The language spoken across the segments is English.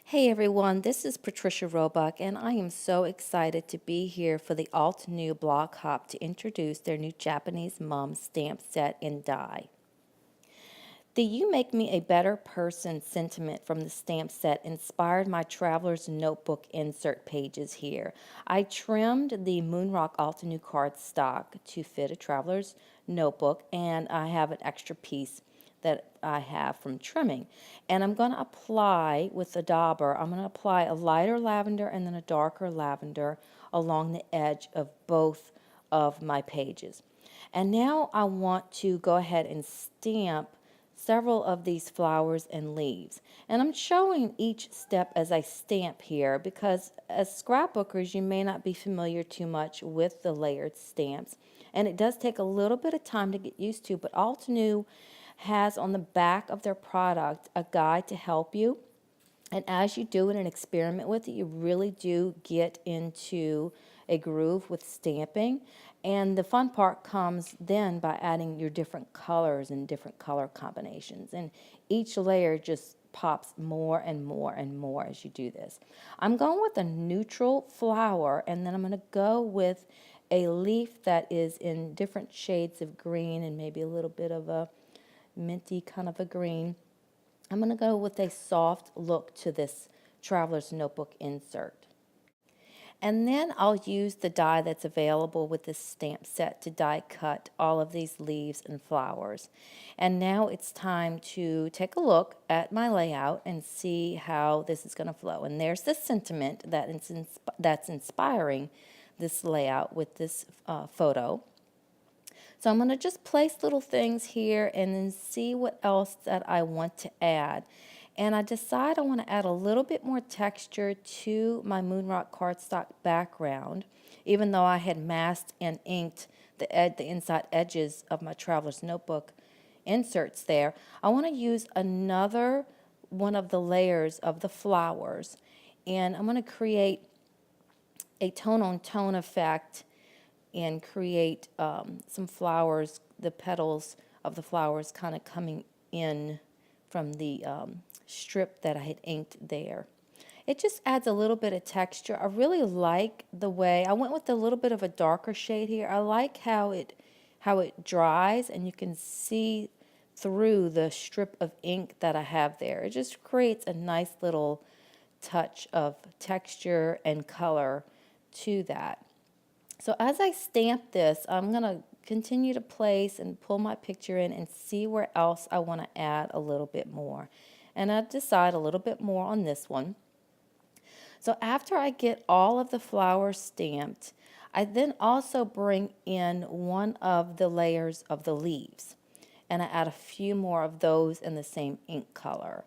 Hey everyone, this is Patricia Roebuck, and I am so excited to be here for the Altenew blog hop to introduce their new Japanese mom stamp set in die. The You Make Me a Better Person sentiment from the stamp set inspired my traveler's notebook insert pages here. I trimmed the Moonrock Altenew cardstock to fit a traveler's notebook, and I have an extra piece that I have from trimming. And I'm going to apply with the dauber, I'm going to apply a lighter lavender and then a darker lavender along the edge of both of my pages. And now I want to go ahead and stamp several of these flowers and leaves. And I'm showing each step as I stamp here because as scrapbookers you may not be familiar too much with the layered stamps. And it does take a little bit of time to get used to, but Altenew has on the back of their product a guide to help you. And as you do it and experiment with it, you really do get into a groove with stamping. And the fun part comes then by adding your different colors and different color combinations. And each layer just pops more and more and more as you do this. I'm going with a neutral flower, and then I'm going to go with a leaf that is in different shades of green and maybe a little bit of a minty kind of a green. I'm going to go with a soft look to this Traveler's Notebook insert. And then I'll use the die that's available with this stamp set to die cut all of these leaves and flowers. And now it's time to take a look at my layout and see how this is going to flow. And there's the sentiment that's inspiring this layout with this photo. So I'm going to just place little things here and then see what else that I want to add. And I decide I want to add a little bit more texture to my Moonrock cardstock background, even though I had masked and inked the inside edges of my Traveler's Notebook inserts there. I want to use another one of the layers of the flowers, and I'm going to create a tone-on-tone effect and create some flowers, the petals of the flowers kind of coming in from the strip that I had inked there. It just adds a little bit of texture. I really like the way, I went with a little bit of a darker shade here. I like how it dries and you can see through the strip of ink that I have there. It just creates a nice little touch of texture and color to that. So as I stamp this, I'm going to continue to place and pull my picture in and see where else I want to add a little bit more. And I decide a little bit more on this one. So after I get all of the flowers stamped, I then also bring in one of the layers of the leaves. And I add a few more of those in the same ink color.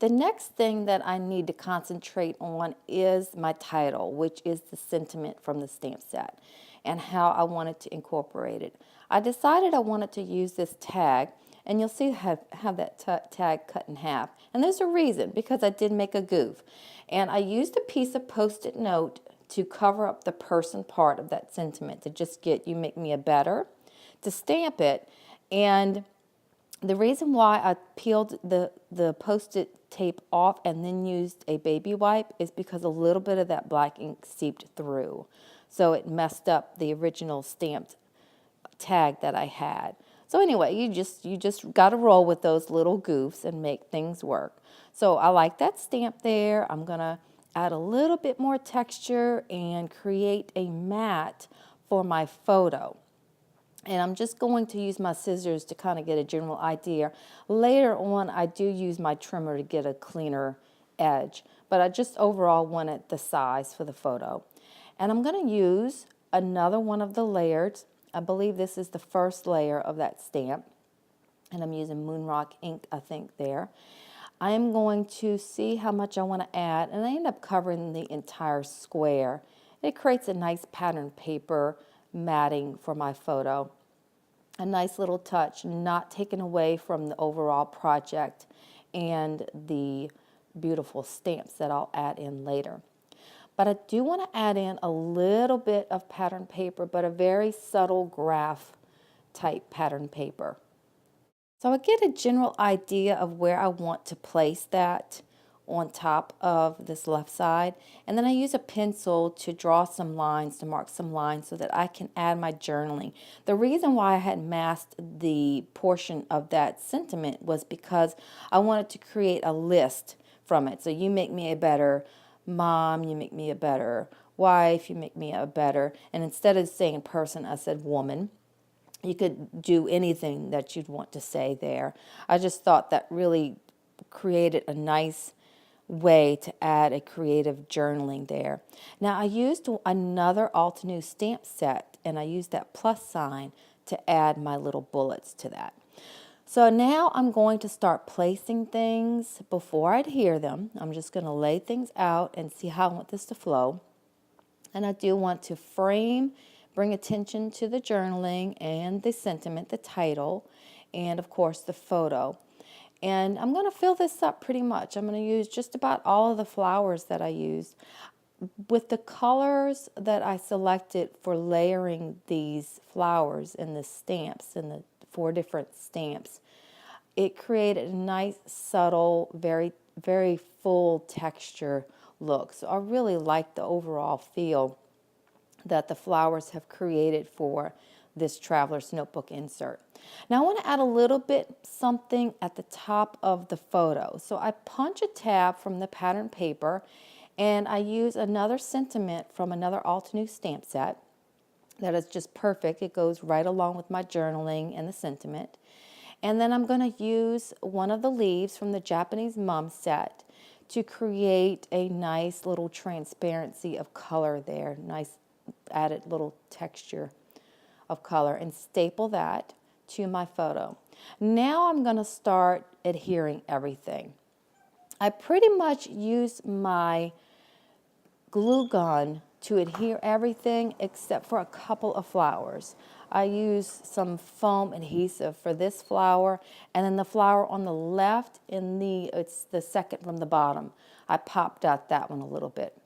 The next thing that I need to concentrate on is my title, which is the sentiment from the stamp set, and how I wanted to incorporate it. I decided I wanted to use this tag, and you'll see I have that tag cut in half. And there's a reason, because I did make a goof. And I used a piece of Post-it note to cover up the person part of that sentiment, to just get You Make Me a Better, to stamp it. And the reason why I peeled the Post-it tape off and then used a baby wipe is because a little bit of that black ink seeped through. So it messed up the original stamped tag that I had. So anyway, you just got to roll with those little goofs and make things work. So I like that stamp there. I'm going to add a little bit more texture and create a mat for my photo. And I'm just going to use my scissors to kind of get a general idea. Later on, I do use my trimmer to get a cleaner edge, but I just overall wanted the size for the photo. And I'm going to use another one of the layers. I believe this is the first layer of that stamp, and I'm using Moonrock ink, I think, there. I am going to see how much I want to add, and I end up covering the entire square. It creates a nice pattern paper matting for my photo. A nice little touch, not taken away from the overall project and the beautiful stamps that I'll add in later. But I do want to add in a little bit of pattern paper, but a very subtle graph type pattern paper. So I get a general idea of where I want to place that on top of this left side, and then I use a pencil to draw some lines, to mark some lines so that I can add my journaling. The reason why I had masked the portion of that sentiment was because I wanted to create a list from it. So you make me a better mom, you make me a better wife, you make me a better, and instead of saying person, I said woman. You could do anything that you'd want to say there. I just thought that really created a nice way to add a creative journaling there. Now I used another Altenew stamp set, and I used that plus sign to add my little bullets to that. So now I'm going to start placing things before I adhere them. I'm just going to lay things out and see how I want this to flow. And I do want to frame, bring attention to the journaling and the sentiment, the title, and of course the photo. And I'm going to fill this up pretty much. I'm going to use just about all of the flowers that I used. With the colors that I selected for layering these flowers in the stamps, in the 4 different stamps, it created a nice, subtle, very, very full texture look. So I really like the overall feel that the flowers have created for this traveler's notebook insert. Now I want to add a little bit something at the top of the photo. So I punch a tab from the pattern paper, and I use another sentiment from another Altenew stamp set that is just perfect. It goes right along with my journaling and the sentiment. And then I'm going to use one of the leaves from the Japanese mom set to create a nice little transparency of color there, nice added little texture of color, and staple that to my photo. Now I'm going to start adhering everything. I pretty much use my glue gun to adhere everything except for a couple of flowers. I use some foam adhesive for this flower, and then the flower on the left, it's the second from the bottom. I popped out that one a little bit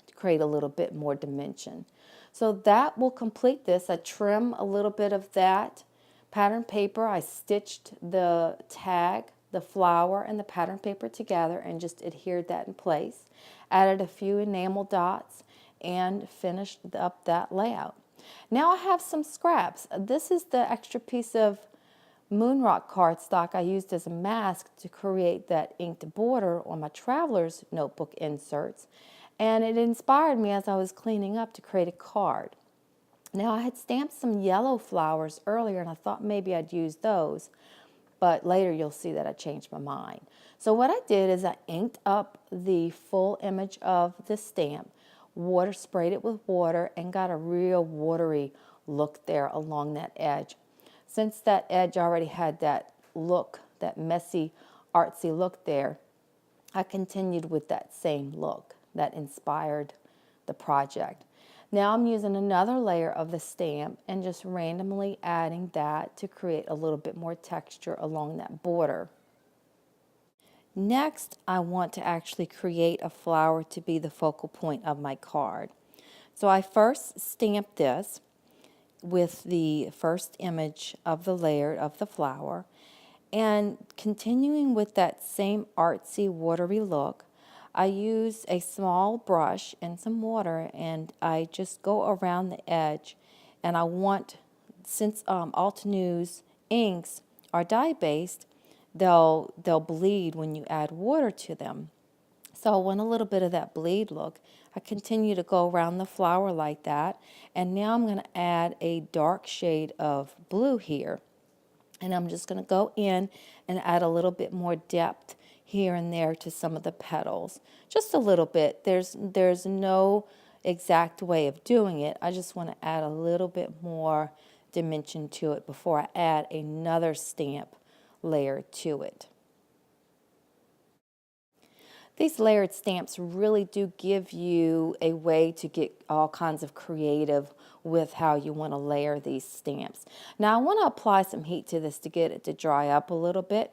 to create a little bit more dimension. So that will complete this. I trim a little bit of that pattern paper. I stitched the tag, the flower, and the pattern paper together and just adhered that in place. Added a few enamel dots and finished up that layout. Now I have some scraps. This is the extra piece of Moonrock cardstock I used as a mask to create that inked border on my traveler's notebook inserts. And it inspired me as I was cleaning up to create a card. Now I had stamped some yellow flowers earlier, and I thought maybe I'd use those, but later you'll see that I changed my mind. So what I did is I inked up the full image of the stamp, sprayed it with water, and got a real watery look there along that edge. Since that edge already had that look, that messy, artsy look there, I continued with that same look that inspired the project. Now I'm using another layer of the stamp and just randomly adding that to create a little bit more texture along that border. Next, I want to actually create a flower to be the focal point of my card. So I first stamped this with the first image of the layer of the flower, and continuing with that same artsy, watery look, I use a small brush and some water, and I just go around the edge. And I want, since Altenew's inks are dye-based, they'll bleed when you add water to them. So I want a little bit of that bleed look. I continue to go around the flower like that, and now I'm going to add a dark shade of blue here. And I'm just going to go in and add a little bit more depth here and there to some of the petals. Just a little bit. There's no exact way of doing it. I just want to add a little bit more dimension to it before I add another stamp layer to it. These layered stamps really do give you a way to get all kinds of creative with how you want to layer these stamps. Now I want to apply some heat to this to get it to dry up a little bit,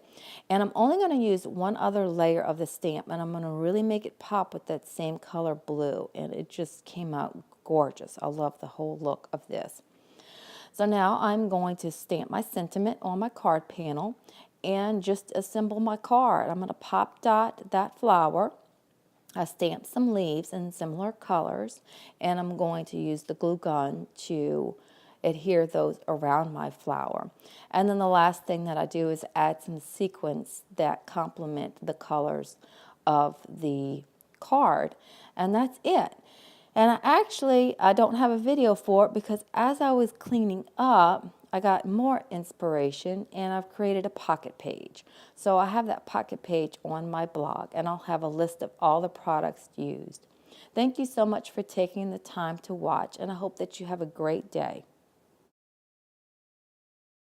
and I'm only going to use one other layer of the stamp, and I'm going to really make it pop with that same color blue, and it just came out gorgeous. I love the whole look of this. So now I'm going to stamp my sentiment on my card panel, and just assemble my card. I'm going to pop dot that flower. I stamped some leaves in similar colors, and I'm going to use the glue gun to adhere those around my flower. And then the last thing that I do is add some sequins that complement the colors of the card, and that's it. And I don't have a video for it because as I was cleaning up, I got more inspiration and I've created a pocket page. So I have that pocket page on my blog, and I'll have a list of all the products used. Thank you so much for taking the time to watch, and I hope that you have a great day.